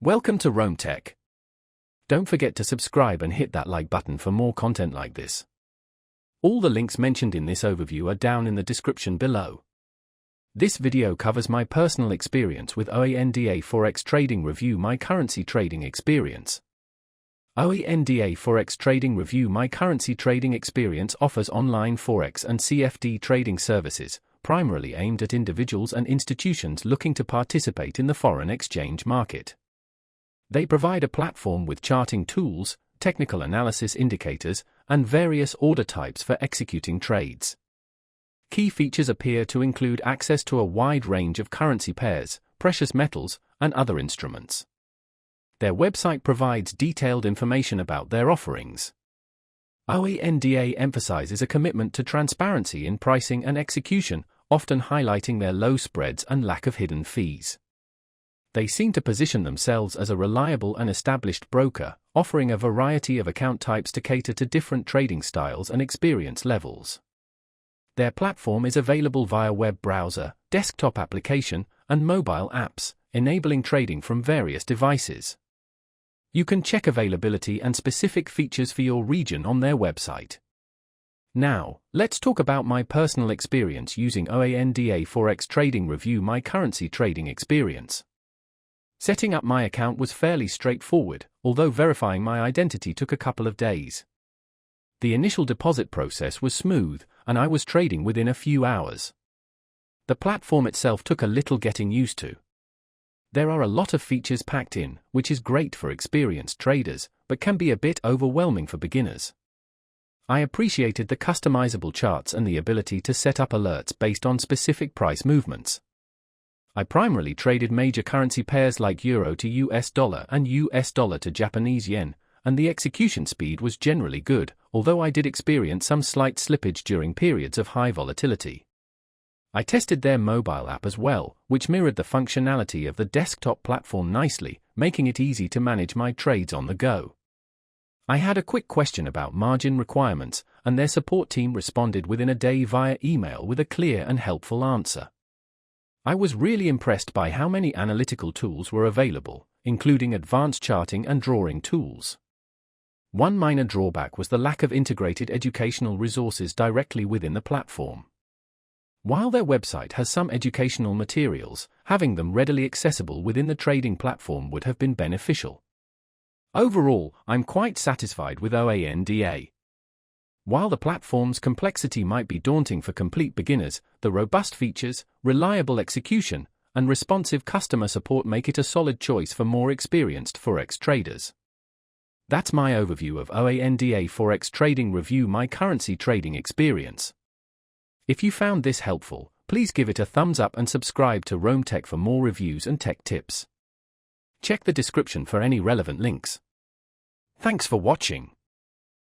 Welcome to Rome Tech. Don't forget to subscribe and hit that like button for more content like this. All the links mentioned in this overview are down in the description below. This video covers my personal experience with OANDA Forex Trading Review My Currency Trading Experience. OANDA Forex Trading Review My Currency Trading Experience offers online Forex and CFD trading services, primarily aimed at individuals and institutions looking to participate in the foreign exchange market. They provide a platform with charting tools, technical analysis indicators, and various order types for executing trades. Key features appear to include access to a wide range of currency pairs, precious metals, and other instruments. Their website provides detailed information about their offerings. OANDA emphasizes a commitment to transparency in pricing and execution, often highlighting their low spreads and lack of hidden fees. They seem to position themselves as a reliable and established broker, offering a variety of account types to cater to different trading styles and experience levels. Their platform is available via web browser, desktop application, and mobile apps, enabling trading from various devices. You can check availability and specific features for your region on their website. Now, let's talk about my personal experience using OANDA Forex Trading Review My Currency Trading Experience. Setting up my account was fairly straightforward, although verifying my identity took a couple of days. The initial deposit process was smooth, and I was trading within a few hours. The platform itself took a little getting used to. There are a lot of features packed in, which is great for experienced traders, but can be a bit overwhelming for beginners. I appreciated the customizable charts and the ability to set up alerts based on specific price movements. I primarily traded major currency pairs like Euro to US dollar and US dollar to Japanese yen, and the execution speed was generally good, although I did experience some slight slippage during periods of high volatility. I tested their mobile app as well, which mirrored the functionality of the desktop platform nicely, making it easy to manage my trades on the go. I had a quick question about margin requirements, and their support team responded within a day via email with a clear and helpful answer. I was really impressed by how many analytical tools were available, including advanced charting and drawing tools. One minor drawback was the lack of integrated educational resources directly within the platform. While their website has some educational materials, having them readily accessible within the trading platform would have been beneficial. Overall, I'm quite satisfied with OANDA. While the platform's complexity might be daunting for complete beginners, the robust features, reliable execution, and responsive customer support make it a solid choice for more experienced Forex traders. That's my overview of OANDA Forex Trading Review My Currency Trading Experience. If you found this helpful, please give it a thumbs up and subscribe to Rome Tech for more reviews and tech tips. Check the description for any relevant links. Thanks for watching.